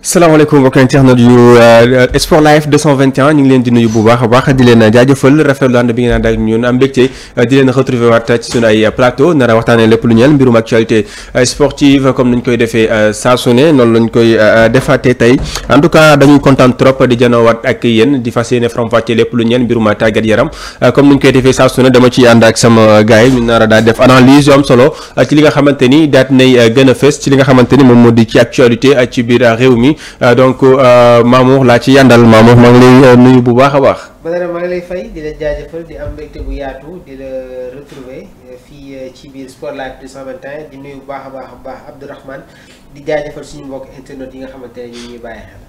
salaamaaleykum mbokki internet yu Sport Life 221 ñu ngi leen di nuyu bu baax a baax di leen jaajëfal rafetlu ànd bi ngeen ànd ak ñun am mbégte di leen retrouver waat ci sunu ay plateau nar a waxtaanee lépp lu ñeel mbirum actualité sportive comme nañ koy defee saa su ne noonu lañ koy defaatee tey en tout cas dañuy kontaan trop di janoowaat ak yéen di fas yéene faram-fàccee lépp lu ñeel mbirum tàggat yaram comme nañ koy defee saa su ne dama ciy ànd ak sama gars yi ñu nar a daal def analyse yu am solo ci li nga xamante ni daat nay gën a fës ci li nga xamante ni moom moo di ci actualité ci biir réew mi donc Mamour laa ci yàndal Mamour maa ngi lay nuyu bu baax a baax. Badara maa ngi lay fay di la jaajëfal di am mbégte bu yaatu di la retrouver fii ci biir Sport Life 221 di nuyu bu baax a baax Abdourahmane di jaajëfal suñu mbokk internet yi nga xamante ne ñu ngi bàyyi xel.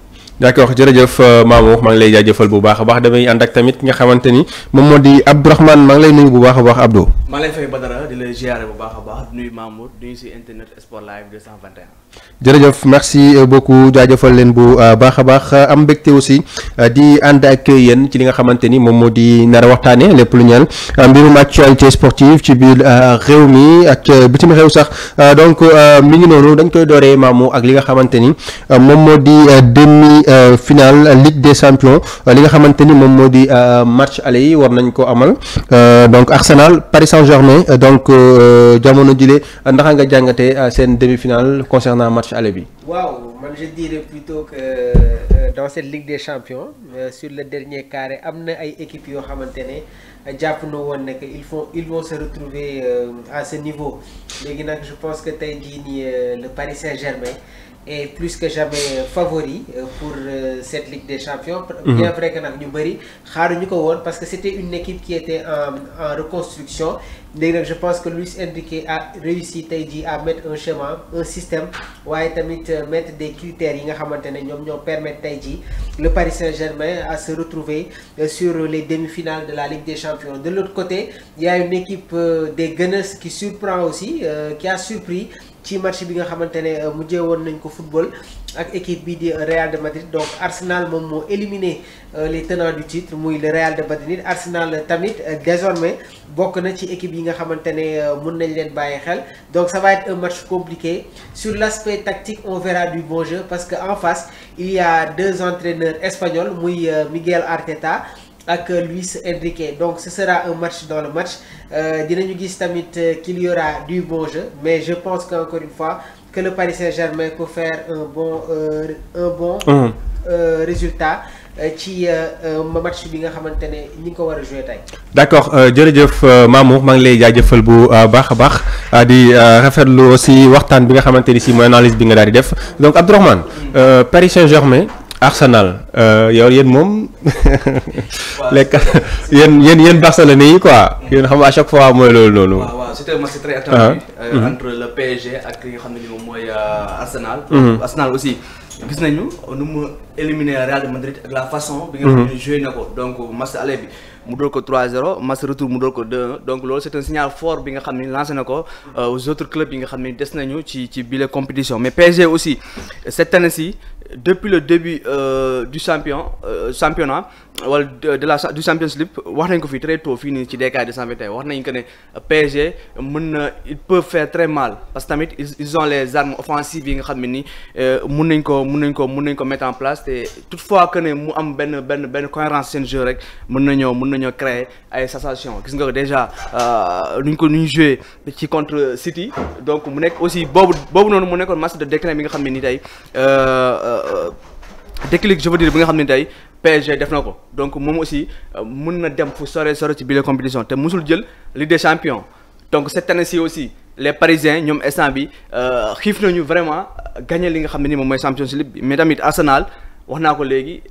d'accord jërëjëf Mamour maa ngi lay jaajëfal bu baax a baax damay ànd ak tamit ki nga xamante ni moom moo di Abdourahmane maa ngi lay nuyu bu baax a baax Abdou. maa ngi lay fay Badara di la ziare bu baax a baax nuyu Mamour nuyu si internet Sport Live 221. jërëjëf merci beaucoup jaajëfal leen bu baax a baax am mbégte aussi di ànd ak yéen ci li nga xamante ni moom moo di nar a waxtaane lépp lu ñeel mbirum actualité sportive ci biir réew mi ak bitim réew sax donc mi ngi noonu dañ koy dooree Mamour ak li nga xamante ni moom moo di demi finale Ligue des Champions li nga xamante ni moom moo di match aller yi war nañ ko amal donc Arsenal Paris Saint-Germain donc jamono jile ndax nga jàngatee seen demi finale concernant match aller bi. waaw man je dirais plutôt que dans cette Ligue des Champions sur le dernier carré am na ay équipes yoo xamante ne jàpp na woon ne que ils vont se retrouver à ce niveau léegi nag je pense que tey jii nii le Paris Saint-Germain est plus que jamais favori pour cette Ligue des Champions. Bien vrai que nag ñu bëri xaaruñu ko woon parce que c'était une équipe qui était en reconstruction léegi nag je pense que Luis Enrique a réussi tey jii à mettre un schéma un système waaye tamit mettre des critères yi nga xamante ne ñoom ñoo permettre tey jii le Paris Saint-Germain à se retrouver sur les demi-finales de la Ligue des Champions. De l'autre côté il y a une équipe des Gunners qui surprend aussi qui a surpris ci match bi nga xamante ne mujjee woon nañ ko football ak équipe bi di Real de Madrid. Donc Arsenal moom moo éliminé les tenants du titre muy le Real de Madrid. Arsenal tamit désormais bokk na ci équipe yi nga xamante ne mun nañ leen bàyyi xel. Donc ça va être un match compliqué. Sur l'aspect tactique on verra du bon jeu parce que en face il y a deux entraîneurs espagnols muy Miguel Arteta ak Luis Enrique. Donc ce sera un match dans le match dinañu gis tamit qu'il y aura du bon jeu mais je pense qu'encore une fois que le Paris Saint-Germain peut faire un bon résultat ci match bi nga xamante ne ñi ngi ko war a jouer tey. d'accord jërëjëf Mamour maa ngi lay jaajëfal bu baax a baax di rafetlu aussi waxtaan bi nga xamante ni si mooy analyse bi nga daal di def donc Abdourahmane Paris Saint-Germain Arsenal yéen moom lekk yéen Barcelone yi quoi yéen xam à chaque fois mooy loolu noonu. waaw c'était un match très attendu entre le PSG ak li nga xam ne ni moom mooy Arsenal. Arsenal aussi gis nañu nu mu éliminer Real de Madrid ak la façon bi nga xam ne joué na ko donc match aller bi mu dool ko 3-0 match retour mu dool ko 2-1 donc loolu c'est un signal fort bi nga xam ne lancé na ko aux autres clubs yi nga xam ne des nañu ci bile compétition. Mais PSG aussi cette année-ci depuis le début du championnat wala du Champions League wax nañ ko fi très tôt fii nii ci DK 221 wax nañ que ne PSG mën na ils peuvent faire très mal parce que tamit ils ont les armes offensives yi nga xam ne ni mun nañ ko mettre en place te toutefois que ne mu am benn cohérence seen jeu rek mën nañoo créer ay sensations. Gis nga ko déjà nu ñu joué ci contre City donc mu nekk aussi boobu noonu mu nekkoon match de déclin bi nga xam ne ni tey déclic je veux dire bi nga xam ne tey PSG def na ko donc moom aussi mën na dem fu sore ci biir compétition te musul jël Ligue des Champions. Donc cette année-ci aussi les Parisiens ñoom instant bi xiif nañu vraiment gagner li nga xam ne ni moom mooy Champions League bi mais tamit Arsenal wax naa ko léegi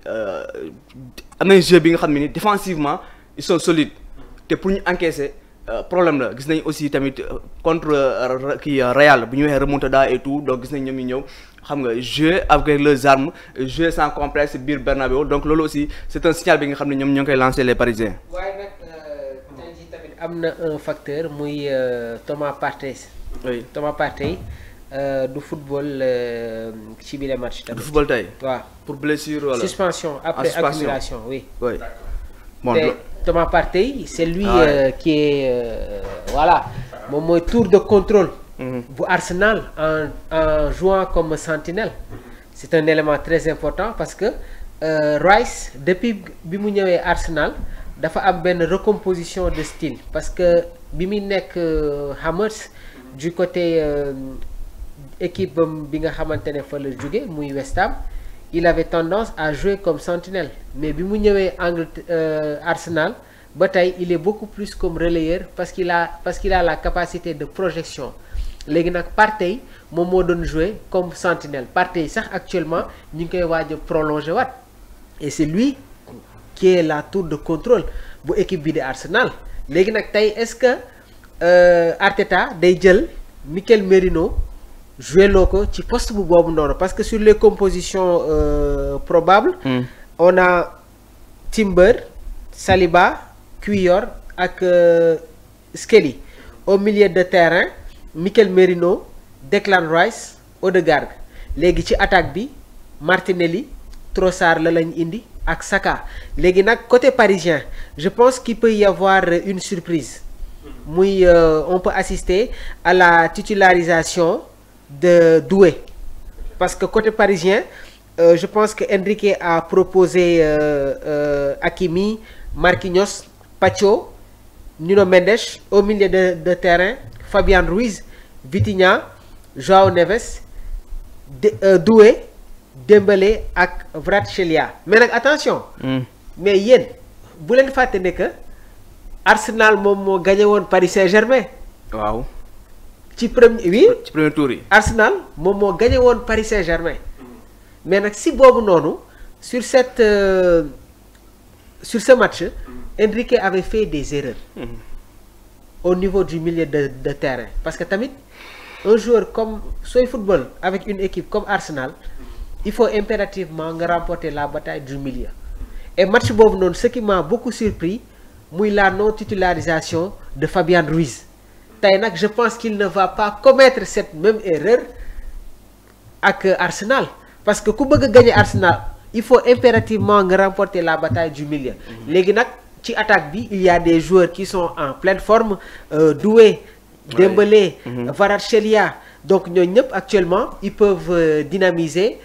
am nañ jeu bi nga xam ne ni défensivement ils sont solides te pour ñu encaisser problème la. Gis nañ aussi tamit contre Real bu ñu waxee remontada et tout donc gis nañ ñoom ñu ñëw xam nga jouer avec leurs armes jouer sans complexe biir Bernabéu donc loolu aussi c'est un signal bi nga xam ne ñoom ñoo ngi koy lancer les Parisiens. waaye nag tey jii tamit am na un facteur muy Thomas Partey. oui Thomas Partey du football ci biir match tamit. du football tey. waaw pour blessure wala. suspension après accumulation oui. oui bon Thomas Partey c'est lui qui est voilà moom mooy tour de contrôle bu Arsenal en jouant comme sentinelle c'est un élément très important parce que Rice depuis bi mu ñëwee Arsenal dafa am benn recomposition de style parce que bi muy nekk Hammers du côté équipe bi nga xamante ne fa la jóge muy West Ham il avait tendance à jouer comme sentinelle mais bi mu ñëwee Arsenal ba tey il est beaucoup plus comme relayeur parce qu'il a la capacité de projection léegi nag Partey moom moo doon jouer comme sentinelle Partey sax actuellement ñu ngi koy waaj a prolonger waat et c'est lui qui est la tour de contrôle bu équipe bi di Arsenal léegi nag tey est-ce que Arteta day jël Mikel Merino joué loo ko ci poste bu boobu noonu parce que sur les compositions probables on a Timber Saliba Cuillor ak Skelly au milieu de terrain Mikel Merino Declan Rice Odegaard léegi ci attaque bi Martinelli Trossard la lañ indi ak Saka léegi nag côté parisien je pense qu'il peut y avoir une surprise muy on peut assister à la titularisation de Doué parce que côté parisien je pense que Enrique a proposé Hakimi Marquinhos Pacho Nuno Mendes au milieu de terrain Fabian Ruiz Vitinha João Neves Doué Dembélé ak Kvaratskhelia mais nag attention mais yéen bu leen fàtte ne que Arsenal moom moo gagné woon Paris Saint-Germain waaw ci premier tour yi Arsenal moom moo gagné woon Paris Saint-Germain mais nag si boobu noonu sur ce match Enrique avait fait des erreurs au niveau du milieu de terrain parce que tamit un joueur comme sooy football avec une équipe comme Arsenal il faut impérativement nga remporter la bataille du milieu et match boobu noonu ce qui m'a beaucoup surpris muy la non titularisation de Fabian Ruiz tey nag je pense qu'il ne va pas commettre cette même erreur ak Arsenal parce que ku bëgg a gagner Arsenal il faut impérativement nga remporter la bataille du milieu léegi nag ci attaque bi il y a des joueurs qui sont en pleine forme Doué Dembélé Kvaratskhelia donc ñooñu ñëpp actuellement ils peuvent dynamiser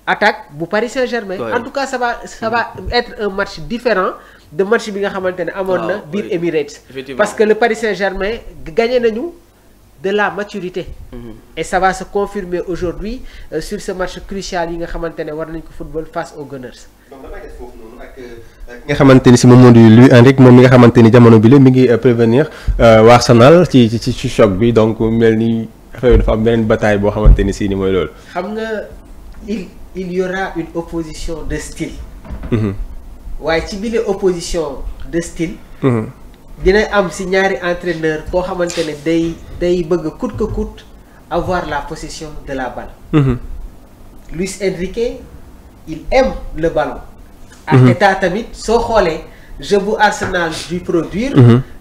attaque bu Paris Saint-Germain en tout cas ça va être un match différent de match bi nga xamante ne amoon na biir Emirates parce que le Paris Saint-Germain gagné nañu de la maturité et ça va se confirmer aujourd'hui sur ce match crucial yi nga xamante ne war nañ ko football face aux Gunners donc damay def foofu noonu ak nga xamante ni si moom moo di Luis Enrique moom mi nga xamante ni jamono bi la mi ngi prévenir waa Arsenal ci choc bi donc mel ni affaire dafa am beneen bataille boo xamante ni si ni mooy loolu xam nga il y aura une opposition de style waaye ci biir opposition de style dina am si ñaari entraîneur koo xamante ne day bëgg coûte que coûte avoir la possession de la balle Luis Enrique il aime le ballon Arteta tamit soo xoolee jeu bu Arsenal du produire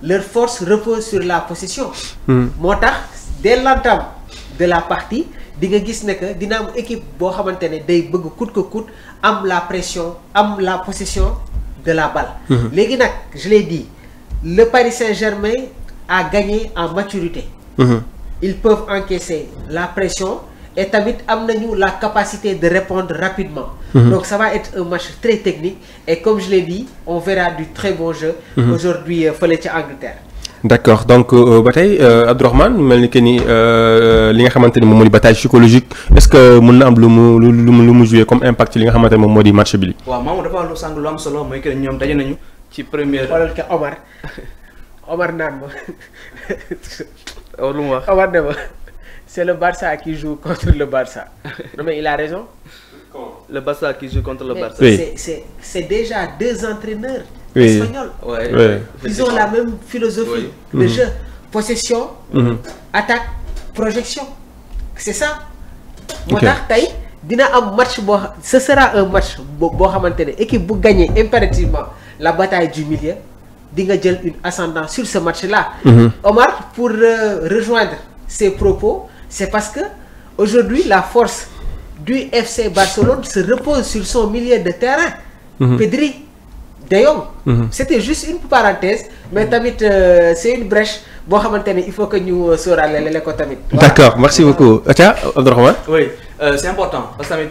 leur force repose sur la possession moo tax dès l'entame de la partie di nga gis ne que dina am équipe boo xamante ne day bëgg coûte que coûte am la pression am la possession de la balle léegi nag je l'ai dit le Paris Saint-Germain a gagné en maturité ils peuvent encaisser la pression et tamit am nañu la capacité de répondre rapidement donc ça va être un match très technique et comme je l'ai dit on verra du très bon jeu aujourd'hui fële ca Angleterre d'accord donc ba tey Abdourahmane mel ni que ni li nga xamante ni moom moo di bataille psychologique est-ce que mën na am lu mu jouer comme impact ci li nga xamante ne moom moo di match bi li waaw Mamadou dafa lu sànq lu am solo mooy que ñoom daje nañu ci première xoolal ke Omar naan ma lu mu wax Omar ne ma c'est le Barça qui joue contre le Barça non mais il a raison le Barça qui joue contre le Barça c'est déjà deux entraîneurs espagnols ils ont la même philosophie de jeu possession attaque projection c'est ça moo tax tey dina am match boo ce sera un match boo xamante ne équipe bu gagner impérativement la bataille du milieu di nga jël une ascendance sur ce match-là Omar pour rejoindre ses propos c'est parce que aujourd'hui la force du FC Barcelone se repose sur son milieu de terrain Pedri De Jong c'était juste une parenthèse mais tamit c'est une brèche boo xamante ne il faut que ñu sóoraale leen ko tamit. d'accord merci beaucoup Atia Abdourahmane. oui c'est important parce que tamit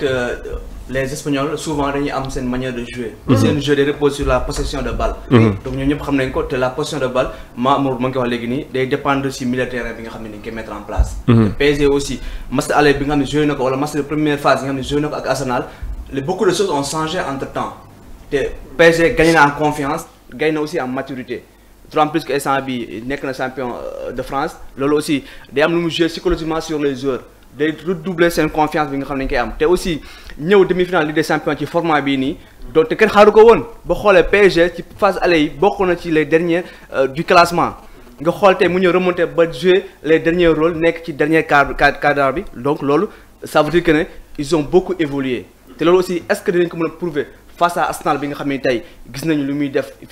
les Espagnols souvent dañuy am seen manière de jouer. seen jeu de repose sur la possession de balle. donc ñun ñëpp xam nañ ko te la possession de balle Mamour ma ngi koy wax léegi nii day dépendre si milieu terrain bi nga xam ne dañ koy mettre en place. PSG aussi match aller bi nga xam ne joué na ko wala match de première phase bi nga xam ne joué na ko ak Arsenal beaucoup de choses ont changé entre temps te PSG gagné na en confiance gagné na aussi en maturité. En plus que instant bi nekk na champion de France loolu aussi day am lu mu jouer psychologiquement sur les joueurs. day redoubler seen confiance bi nga xam ne dañ koy am te aussi ñëw demi-finale Ligue des Champions ci format bii nii donc te kenn xaaru ko woon ba xoolee PSG ci phase aller yi bokk na ci les derniers du classement nga xool tey mu ñëw remonter ba jouer les derniers rôles nekk ci dernier cadre bi donc loolu ça veut dire que ne ils ont beaucoup évolué te loolu aussi est-ce que dinañ ko mën a prouver face à Arsenal bi nga xam ne tey gis nañu lu muy def ils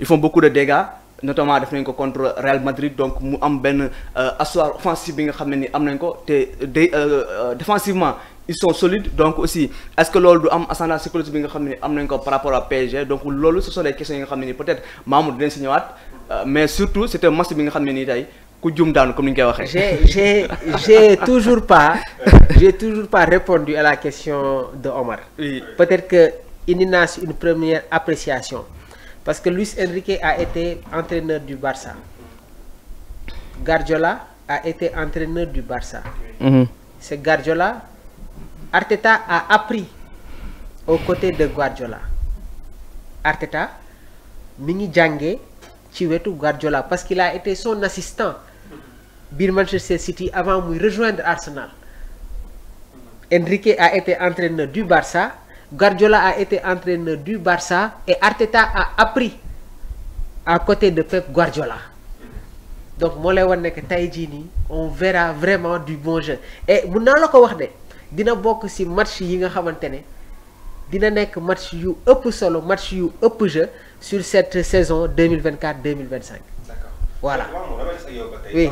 font beaucoup de dégâts notamment def nañ ko contre Real Madrid donc mu am benn asseoir offensif bi nga xam ne ni am nañ ko te défensivement ils sont solides donc aussi est-ce que loolu du am ascendant psychologique bi nga xam ne ni am nañ ko par rapport à PSG donc loolu ce sont des questions yi nga xam ne ni peut-être Mamour dinañ si ñëwaat mais surtout c'est un match bi nga xam ne nii tey ku jum daanu comme ni ñu koy waxee. j'ai toujours pas répondu à la question de Omar. Oui. Peut-être que indi naa si une première appréciation. Parce que Luis Enrique a été entraîneur du Barça. Guardiola a été entraîneur du Barça. C'est Guardiola. Arteta a appris aux côtés de Guardiola. Arteta mi ngi jàngee ci wetu Guardiola parce qu'il a été son assistant biir Manchester City avant muy rejoindre Arsenal. Enrique a été entraîneur du Barça. Guardiola a été entraîneur du Barça et Arteta a appris à côté de Pep Guardiola. Donc moo lay wan ne que tey jii nii on verra vraiment du bon jeu et mun naa la ko wax de dina bokk ci match yi nga xamante ne dina nekk match yu ëpp solo match yu ëpp jeu sur cette saison 2024-2025. Voilà. Oui.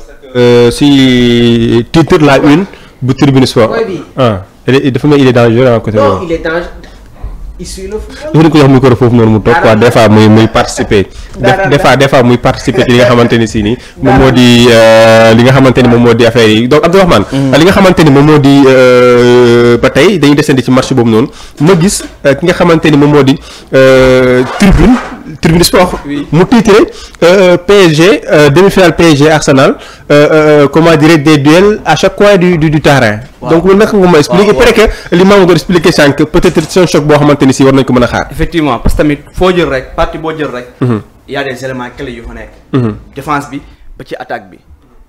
Si titre la une bu Tribune Sport. Oui. Dafa mel il est dangereux à côté. Non, il est dangereux. Il suit le football. dafa ko jox micro foofu noonu mu toog quoi des fois muy participer. des fois muy participer ci li nga xamante ni si nii. moom moo di li nga xamante ni moom moo di affaire yi donc Abdourahmane. li nga xamante ni moom moo di ba tey dañuy desandi ci match boobu noonu ma gis ki nga xamante ni moom moo di Tribune Sport. mu titré PSG demi-finale PSG Arsenal comment dire des duels à chaque coin du terrain. donc loolu naka nga ma expliquer peut-être que li ma doon expliquer sànq peut-être c'est un choc boo xamante ni si war nañ ko mën a xaar. effectivement parce que tamit foo jël rek partie boo jël rek. y a des éléments clés yu fa nekk. défense bi ba ci attaque bi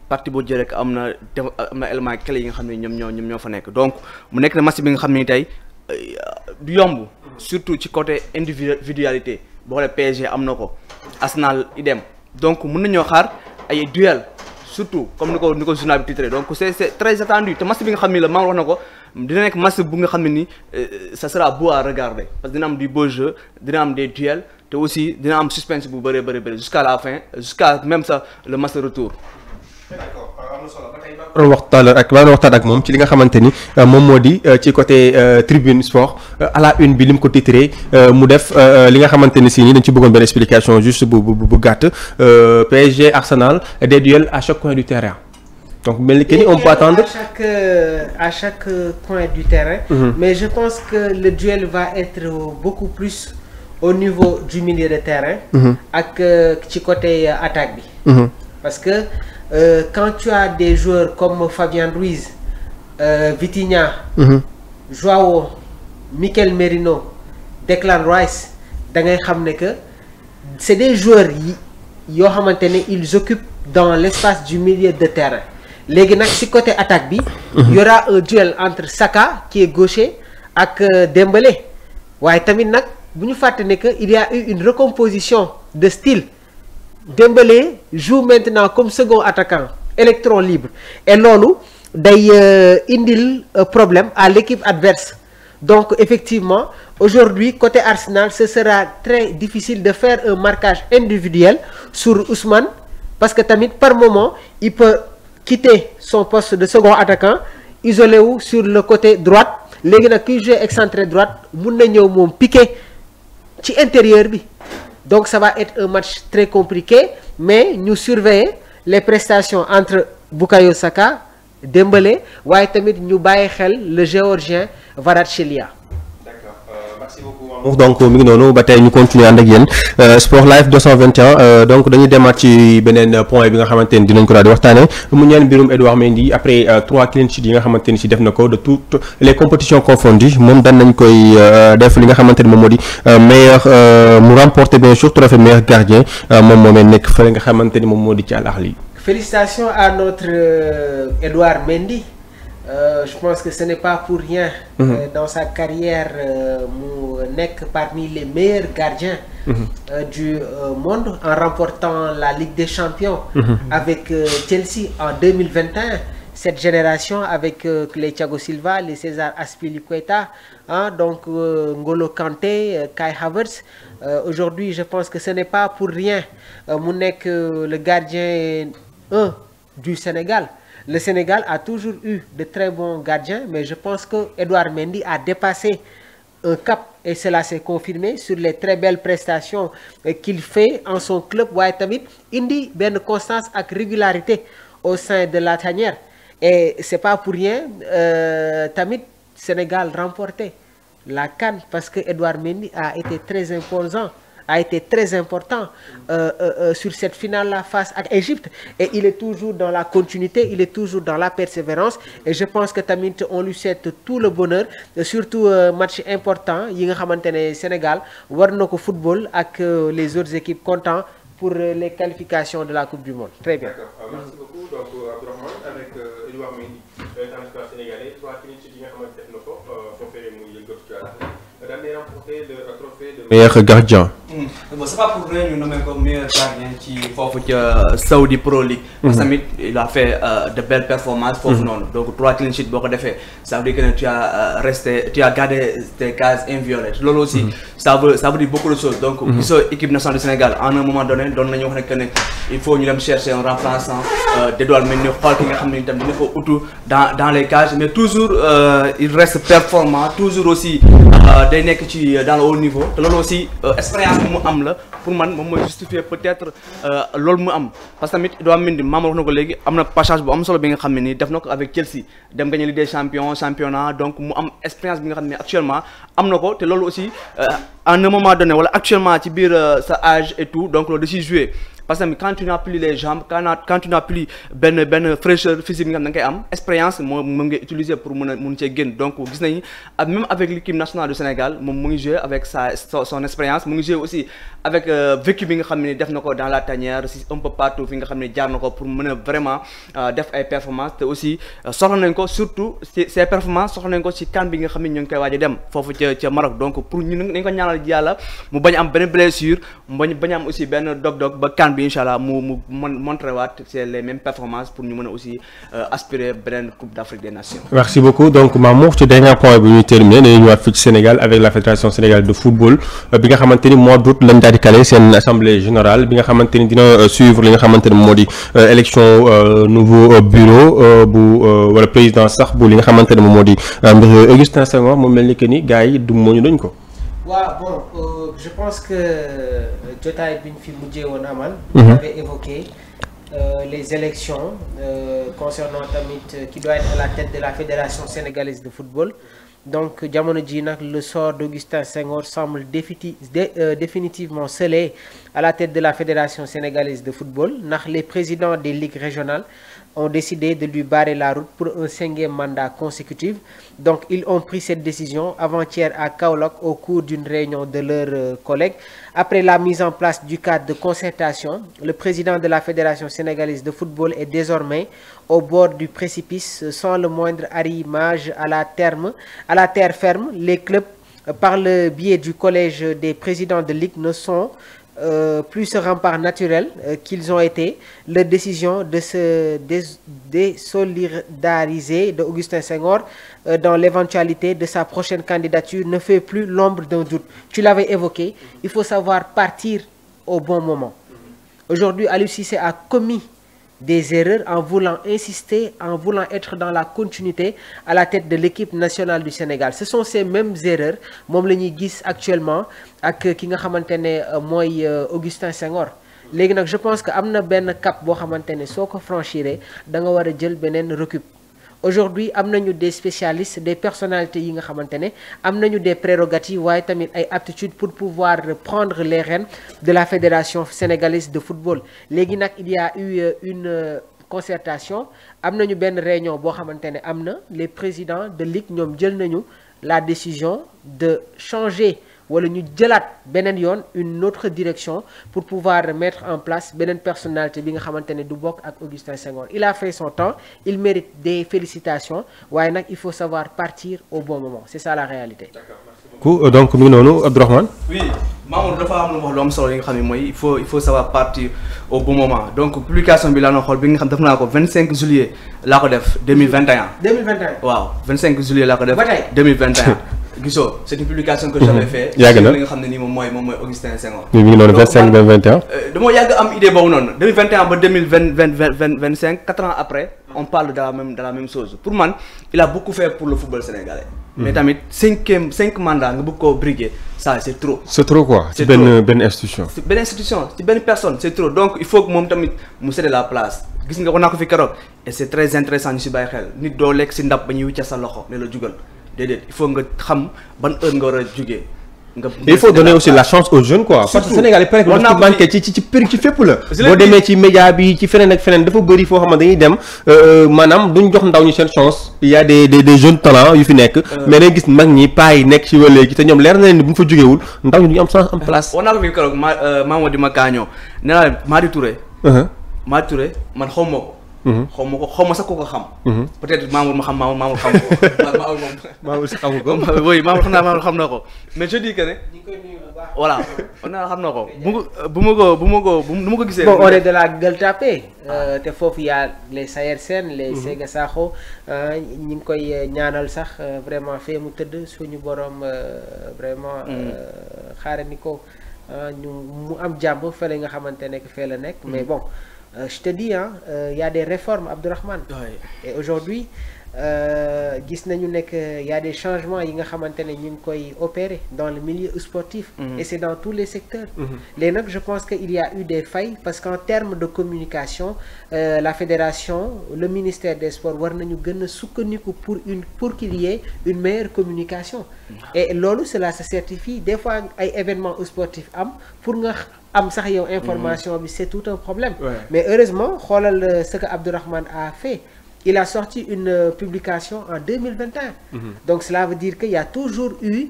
partie boo jël rek am na éléments clés yi nga xam ne ñoom ñoo fa nekk donc mu nekk na match bi nga xam ne tey du yomb surtout ci côté individualité boo xoolee PSG am na ko Arsenal idem donc mën nañoo xaar ay duel. surtout comme ni ko journal bi titré donc c'est très attendu te match bi nga xam ne la maa wax na ko dina nekk match bu nga xam ne ni ça sera beau à regarder parce que dina am du beau jeu dina am des duels te aussi dina am suspense bu bëree jusqu'à la fin jusqu'à même ça le match retour. d'accord am na solo ba tey maa ngi waxtaan ak moom ci li nga xamante ni moom moo di ci côté Tribune Sport à la une bi li mu ko titré mu def li nga xamante ni si nii dañ ci bëggoon benn explication juste bu gàtt PSG Arsenal des duels à chaque coin du terrain donc mel ni que ni on peut attendre à chaque coin du terrain. Mais je pense que le duel va être beaucoup plus au niveau du milieu de terrain. ak ci côté attaque bi. parce que quand tu as des joueurs comme Fabian Ruiz, Vitinha, Joao, Mikel Merino, Declan Rice, da ngay xam ne que c'est des joueurs yoo xamante ne ils occupent dans l'espace du milieu de terrain. léegi nag ci côté attaque bi. y aura un duel entre Saka qui est gaucher ak Dembélé waaye tamit nag bu ñu fàtte ne que il y a eu une recomposition de style. Dembélé joue maintenant comme second attaquant électron libre et loolu day indil problème à l'équipe adverse donc effectivement aujourd'hui côté Arsenal ce sera très difficile de faire un marquage individuel sur Ousmane parce que tamit par moment il peut quitter son poste de second attaquant isolé wu sur le côté droite léegi nag kuy jouer excentré droite mun na ñëw moom piqué ci intérieur bi. Donc ça va être un match très compliqué mais ñu surveiller les prestations entre Bukayo Saka Dembélé waaye tamit ñu bàyyi xel le géorgien Kvaratskhelia. Merci beaucoup. Donc mi ngi noonu ba tey ñu continuer ànd ak yéen Sport Live 221 donc dañuy demaat ci beneen point bi nga xamante ni dinañ ko daal di waxtaanee mu ñeel mbirum Edouard Mendy après 3 clean sheets yi nga xamante ni si def na ko de toutes les compétitions confondues moom daan nañ koy def li nga xamante ni moom moo di meilleur mu remporter bien sûr trophée meilleur gardien moom moomee nekk fële nga xamante ni moom moo di ci Al Ahly. Félicitations à notre Edouard Mendy. Je pense que ce n'est pas pour rien dans sa carrière mu nekk parmi les meilleurs gardiens du monde en remportant la Ligue des Champions avec Chelsea en 2021. Cette génération avec les Thiago Silva, les César Azpilicueta, donc N'Golo Kanté, Kai Havertz. Aujourd'hui, je pense que ce n'est pas pour rien mu nekk le gardien 1 du Sénégal. Le Sénégal a toujours eu de très bons gardiens, mais je pense que Edouard Mendy a dépassé un cap et cela s'est confirmé sur les très belles prestations qu'il fait en son club waaye tamit indi benn constance ak régularité au sein de la tanière et c'est pas pour rien tamit Sénégal remporté la CAN parce que Edouard Mendy a été très imposant. A été très important sur cette finale-là face à l'Égypte et il est toujours dans la continuité, il est toujours dans la persévérance et je pense que tamit on lui souhaite tout le bonheur surtout match important yi nga xamante ne Sénégal war na ko football ak les autres équipes comptant pour les qualifications de la Coupe du Monde. Très bien. D'accord. Merci beaucoup. Donc Abdourahmane avec Edouard Mendy international sénégalais 3 clean sheets yi nga xamante def na ko foofee muy yëngatu ci Al Ahly daan nañ remporter le trophée de meilleur gardien. Bon, c'est pas pour rien ñu nommé comme meilleur gardien ci foofu ca Saudi Pro League. parce que tamit il a fait de belles performances foofu noonu. donc 3 clean sheets boo ko defee ça veut dire que tu as gardé tes cases inviolées loolu aussi ça veut dire beaucoup de choses. donc gisoo équipe nationale du Sénégal en un moment donné doon nañu wax ne il faut ñu dem chercher un remplaçant d'Edouard Mendy xool ki nga xam ne itam dina ko utu dans les cages mais toujours il reste performant toujours aussi day nekk ci dans le haut niveau te loolu aussi expérience mu am la pour man moom mooy justifier peut-être loolu mu am parce que tamit Edouard Mendy maam wax na ko léegi am na passage bu am solo bi nga xam ne nii def na ko avec Chelsea dem gagner Ligue des Champions championnat donc mu am expérience bi nga xam ne actuellement am na ko te loolu aussi à un moment donné wala actuellement ci biir sa âge et tout donc loolu da ciy jouer parce que quand tu n'as plus les jambes quand tu n'as plus benn fraîcheur physique bi nga xam ne da nga koy am expérience moom ngay utiliser pour mun cee génn donc gis nañu même avec l'équipe nationale du Sénégal moom mu ngi jouer avec son expérience mu ngi jouer aussi avec vécu bi nga xam ne def na ko dans la tanière si un peu partout fi nga xam ne jaar na ko pour mën a vraiment def ay performances te aussi soxla nañ ko surtout ces performances soxla nañ ko ci CAN bi nga xam ne ñu ngi koy waaj a dem foofu ca Maroc donc pour ñu nañ ko ñaanal yàlla mu bañ am benn blessure mu bañ am aussi benn dog-dog ba CAN bi inchallah mu montré waat c'est les mêmes performances pour ñu mën a aussi aspirer beneen Coupe d'Afrique des Nations. Merci beaucoup donc Mamour ci dernier point bi ñuy terminer dañuy ñëwaat fii ci Sénégal avec la fédération sénégalaise de football bi nga xamante ni mois d'août lañ daal di calé seen assemblée générale bi nga xamante ni dina suivre li nga xamante ni moo di élection nouveau bureau bu wala président sax bu li nga xamante ni moom moo di mbir Augustin Senghor moom mel ni que ni gars yi du moo ñu dañ ko. waaw bon je pense que jotaay bi ñu fi mujjee woon amal. avait évoqué les élections concernant tamit qui doit être à la tête de la fédération sénégalaise de football donc jamono ji nag le sort d'Augustin Senghor semble définitivement scellé à la tête de la fédération sénégalaise de football ndax les présidents des ligues régionales ont décidé de lui barrer la route pour un 5e mandat consécutif. Donc, ils ont pris cette décision avant-hier à Kaolack au cours d'une réunion de leurs collègues. Après la mise en place du cadre de concertation, le président de la Fédération sénégalaise de football est désormais au bord du précipice sans le moindre arrimage à la terre ferme. Les clubs, par le biais du collège des présidents de ligue, ne sont plus ce rempart naturel qu'ils ont été. Leur décision de se désolidariser de Augustin Senghor dans l'éventualité de sa prochaine candidature ne fait plus l'ombre d'un doute. Tu l'avais évoqué, il faut savoir partir au bon moment. Aujourd'hui, Aliou Cissé a commis des erreurs en voulant insister, en voulant être dans la continuité à la tête de l'équipe nationale du Sénégal. Ce sont ces mêmes erreurs moom la ñuy gis actuellement ak ki nga xamante ne mooy Augustin Senghor léegi nag je pense que am na benn cap boo xamante ne soo ko franchiré da nga war a jël beneen récup. Aujourd'hui am nañu des spécialistes des personnalités yi nga xamante ne am nañu des prérogatives waaye tamit ay aptitudes pour pouvoir prendre les rênes de la fédération sénégalaise de football léegi nag il y a eu une concertation am nañu benn réunion boo xamante ne am na les présidents de ligue ñoom jël nañu la décision de changer wala ñu jëlaat beneen yoon une autre direction pour pouvoir mettre en place beneen personnalité bi nga xamante ne du bokk ak Augustin Senghor il a fait son temps il mérite des félicitations waaye nag il faut savoir partir au bon moment c'est ça la réalité. donc mi ngi noonu Abdourahmane. oui Mamadou dafa am lu wax lu am solo yi nga xam ne mooy il faut savoir partir au bon moment donc publication bi laa doon xool bi nga xam def naa ko 25 juillet laa ko def 2021. 2021 waaw 25 juillet laa ko def. ba tey 2021. gisoo c'est une publication que j'avais fait. yàgg na li nga xam ne nii moom mooy Augustin Senghor. mi ngi noonu 25 2021. dama yàgg am idée boobu noonu 2021 ba 2025 4 ans après on parle de la même chose pour man il a beaucoup fait pour le football sénégalais. mais tamit 5 mandats nga bëgg koo briguer ça c'est trop. c'est trop quoi. ci benn institution. ci benn institution ci benn personne c'est trop donc il faut que moom tamit mu céder la place gis nga ko naa ko fi keroog et c'est très intéressant ñu si bàyyi xel nit doo lekk si ndab ba ñuy wicca sa loxo ne la jugal déedéet il faut nga xam ban heure nga war a jugee. il faut donner aussi la chance aux jeunes quoi. parce que Sénégal yi peut-être que manqué ci fépp la. boo demee ci média bi ci feneen ak feneen dafa bëri foo xam ne dañuy dem maanaam duñ jox ndaw ñi seen chance. il y a des jeunes talents yu fi nekk. mais dañuy gis mag ñi paa yi nekk ci wàll léegi te ñoom leer na leen ni bu ñu fa jógewul ndaw ñi duñu am chance am place. war naa ko fi keroog Mamadou Makaañoo nee naa Madi Touré. Madi Touré man xaw ma ko. xaw ma sax ko xam. peut-être Mamour ma xam Mamour xam ko. Mamour si xamu ko. oui Mamour xam na ko mais je dis que ne. voilà on a xam na ko bu ma ko gisee. bon on est de la Gueule Tapée. te foofu y a les Sayer Sène les Sega Sakho ñi ngi koy ñaanal sax vraiment fee mu tëdd suñu borom vraiment xaare ni ko ñu mu am jàmm fële nga xamante ne fee la nekk mais bon. Je te dis y a des réformes Abdourahmane. Et aujourd'hui gis nañu nekk y a des changements yi nga xamante ne ñu ngi koy opérer dans le milieu sportif. Et c'est dans tous les secteurs. Léegi nag je pense que il y a eu des failles parce qu'en termes de communication la fédération le ministère des sports war nañu gën a sukkandiku pour qu'il y ait une meilleure communication. Et loolu cela se certifie des fois ay événements sportifs pour nga. am sax yow information bi c'est tout un problème. Mais heureusement xoolal ce que Abdourahmane a fait il a sorti une publication en 2021. Donc cela veut dire que y a toujours eu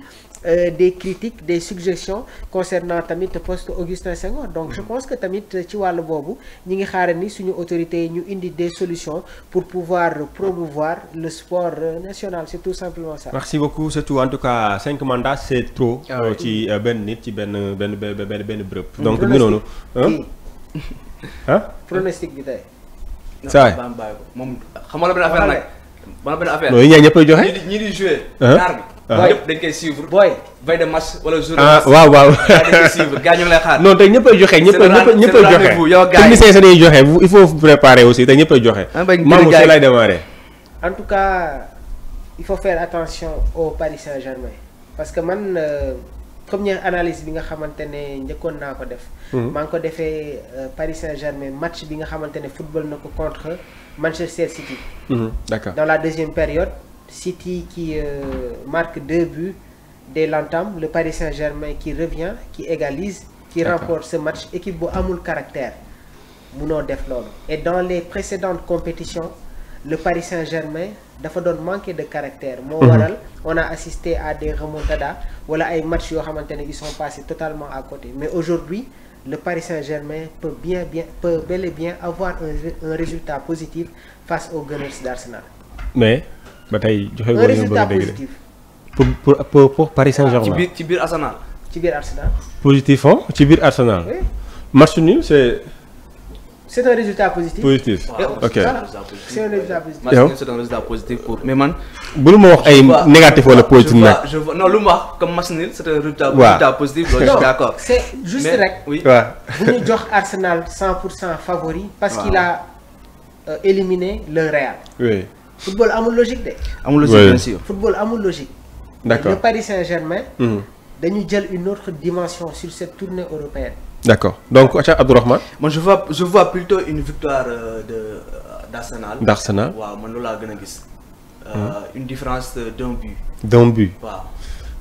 des critiques des suggestions concernant tamit poste Augustin Senghor donc je pense que tamit ci wàllu boobu ñi ngi xaaral ni suñu autorités yi ñu indi des solutions pour pouvoir promouvoir le sport national c'est tout simplement ça. Merci beaucoup c'est tout en tout cas 5 mandats c'est trop. ci benn nit ci benn bërëb. donc mu noonu. pronostic bi tey. saa yi moom xam nga la benn affaire nag. man benn affaire. non yéen ñaa ñëppay joxe. ñi di jouer. ñaar bi. ñëpp dañ koy suivre. veille de match wala jour de match. waaw. dañ koy suivre gars ñu ngi lay xaar. non tey ñëppay joxe ñëppay joxe. yow gars yi technicien sa day joxe il faut vous préparer aussi tey ñëppay joxe. Mamour si lay démarrer. En tout cas il faut faire attention au Paris Saint-Germain parce que man première analyse bi nga xamante ne njëkkoon naa ko def. maa ngi ko defee Paris Saint-Germain match bi nga xamante ne football na ko contre Manchester City. D'accord. Dans la deuxième période City qui marque 2 buts dès l'entame le Paris Saint-Germain qui revient qui égalise qui remporte ce match équipe bu amul caractère munoo def loolu et dans les précédentes compétitions le Paris Saint-Germain dafa doon manquer de caractère moo waral on a assisté à des remontadas wala ay matchs yoo xamante ne ils sont passés totalement à côté mais aujourd'hui le Paris Saint-Germain peut bel et bien avoir un résultat positif face aux Gunners d'Arsenal. Mais ba tey joxe un résultat positif. pour Paris Saint-Germain. ci biir Arsenal. ci biir Arsenal. Positif ci biir Arsenal. Oui. Match nul c'est un résultat positif. Positif. Ok. C'est un résultat positif. Match nul c'est un résultat positif pour mais man. bu ma wax ay négatif wala positif nag. je vois non lu ma wax comme match nul c'est un résultat positif. loolu je suis d'accord. C'est juste rek. oui bu ñu jox Arsenal 100% favori. parce qu'il a éliminé le Real. Oui. Football amul logique de. amul logique bien sûr. Football amul logique. D'accord. Le Paris Saint-Germain. dañu jël une autre dimension sur cette tournée européenne. D'accord donc aca Abdourahmane. Moi je vois plutôt une victoire d'Arsenal. D'Arsenal. waaw man loolu laa gën a gis. Une différence d'un but. D'un but. waaw.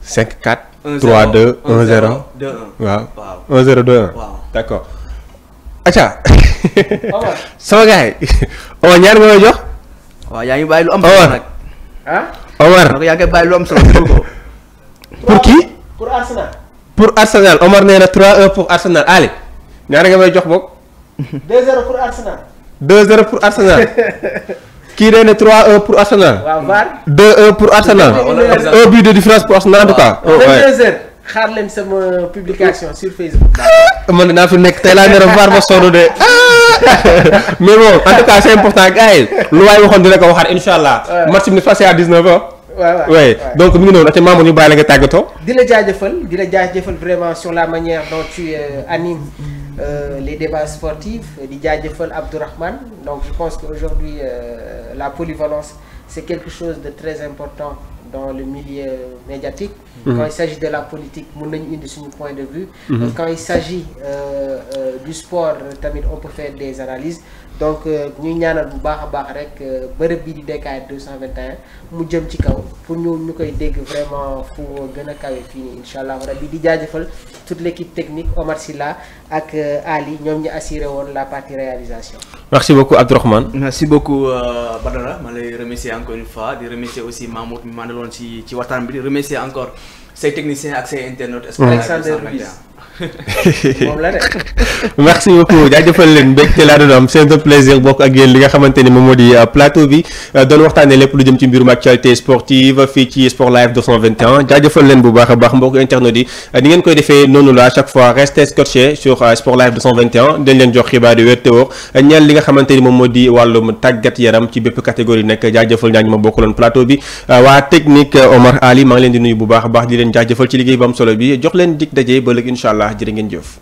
5-4. 1-0 3-2 1-0 2-1. waaw. waaw 1-0 2-1. waaw. D'accord. aca Omar. sama gars yi Omar ñaar nga may jox. waaw yaa ngi bàyyi lu am solo nag. ah. Omar donc yaa ngi bàyyi lu am solo jël ko. pour qui. pour Arsenal. pour Arsenal Omar nee na 3-1 pour Arsenal Ali ñaar nga may jox boog. 2-0 pour Arsenal. 2-0 pour Arsenal. kii nee na 3-1 pour Arsenal. waaw VAR. 2-1 pour Arsenal. un but de différence pour Arsenal en tout cas. 22h xaar leen sama publication sur Facebook. man naa fi nekk tey laa nar a VAR ba sonn de mais bon en tout cas c'est important gars yi lu waay waxoon dina ko waxaat incha allah. match bi passé à 19h. waaw donc mi ngi noonu ate Mamadou ñu bàyyi la nga tàggatoo. di la jaajëfal vraiment sur la manière dont tu animes les débats sportifs di jaajëfal Abdourahmane donc je pense qu'aujourd'hui la polyvalence c'est quelque chose de très important dans le milieu médiatique. Quand il s'agit de la politique mën nañu indi suñu point de vue. Quand il s'agit du sport tamit on peut faire des analyses donc ñuy ñaanal bu baax a baax rek bërëb bi di DKR 221 mu jëm ci kaw pour ñu koy dégg vraiment fu gën a kawe fii nii incha allah rabbi di jaajëfal toute l'équipe technique Omar Sylla ak Ali ñoom ñu assuré woon la partie réalisation. merci beaucoup Abdourahmane. merci beaucoup Badara ma lay remercier encore une fois di remercier aussi Mamoud mi ma andaloon ci waxtaan bi di remercier encore say techniciens ak say internautes. Alexander Ruiz moom la de. merci beaucoup jaajëfal leen mbégte laa doon am c'est un plaisir bokk ak yéen li nga xamante ni moom moo di plateau bi doon waxtaanee lépp lu jëm ci mbirum actualité sportive fii ci Sport Live 221 jaajëfal leen bu baax a baax mbokk internet yi ni ngeen koy defee noonu la à chaque fois restez scotché sur Sport Live 221 dañ leen jox xibaar yu wér te wóor ñeel li nga xamante ni moom moo di wàllum tàggat yaram ci bépp catégorie nekk jaajëfal ñaañu ma bokkaloon plateau bi waa technique Omar Ali maa ngi leen di nuyu bu baax a baax di leen jaajëfal ci liggéey bu am solo bi jox leen dig daje ba léegi incha allah jërë ngeen jëf